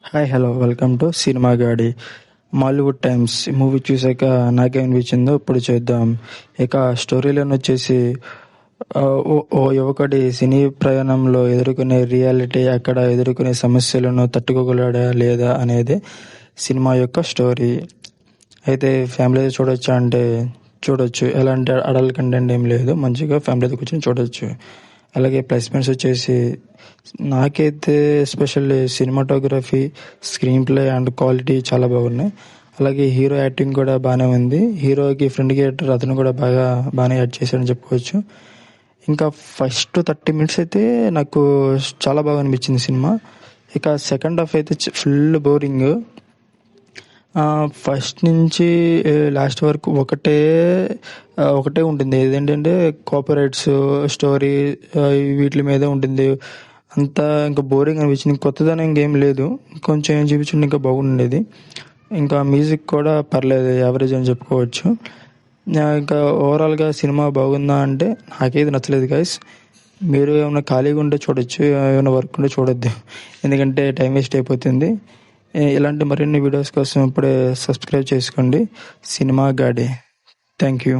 Hi hello welcome to cinema గాడి Mollywood times movie చూసాక నాకేమనిపించిందో ఇప్పుడు చూద్దాం. ఇక స్టోరీలను వచ్చేసి ఓ యువకుడి సినీ ప్రయాణంలో ఎదుర్కొనే రియాలిటీ, అక్కడ ఎదుర్కొనే సమస్యలను తట్టుకోగలడా లేదా అనేది సినిమా యొక్క స్టోరీ. అయితే ఫ్యామిలీతో చూడొచ్చా అంటే చూడొచ్చు. ఎలాంటి అడల్ట్ కంటెంట్ ఏం లేదు, మంచిగా ఫ్యామిలీతో కూర్చొని చూడొచ్చు. అలాగే ప్లస్ పాయింట్స్ వచ్చేసి నాకైతే especially cinematography, screen play and quality చాలా బాగున్నాయి. అలాగే హీరో యాక్టింగ్ కూడా బాగానే ఉంది. హీరోకి ఫ్రెండ్ క్యారెక్టర్ అతను కూడా బాగానే యాడ్ చేశాడని చెప్పుకోవచ్చు. ఇంకా ఫస్ట్ 30 minutes అయితే నాకు చాలా బాగా అనిపించింది సినిమా. ఇక సెకండ్ హాఫ్ అయితే ఫుల్ బోరింగ్. ఫస్ట్ నుంచి లాస్ట్ వరకు ఒకటే ఉంటుంది. ఏదేంటంటే కాపీరైట్స్, స్టోరీ, వీటి మీదే ఉంటుంది. అంతా ఇంకా బోరింగ్ అనిపించింది. కొత్తదనం ఇంకేం లేదు. కొంచెం ఏం చూపించండి ఇంకా బాగుండేది. ఇంకా మ్యూజిక్ కూడా పర్లేదు, యావరేజ్ అని చెప్పుకోవచ్చు. ఇంకా ఓవరాల్గా సినిమా బాగుందా అంటే నాకైతే నచ్చలేదు గైస్. మీరు ఏమైనా ఖాళీగా ఉంటే చూడొచ్చు, ఏమైనా వర్క్ ఉంటే చూడొద్దు, ఎందుకంటే టైం వేస్ట్ అయిపోతుంది. ఇలాంటి మరిన్ని వీడియోస్ కోసం ఇప్పుడే సబ్స్క్రైబ్ చేసుకోండి సినిమా గాడి. Thank you.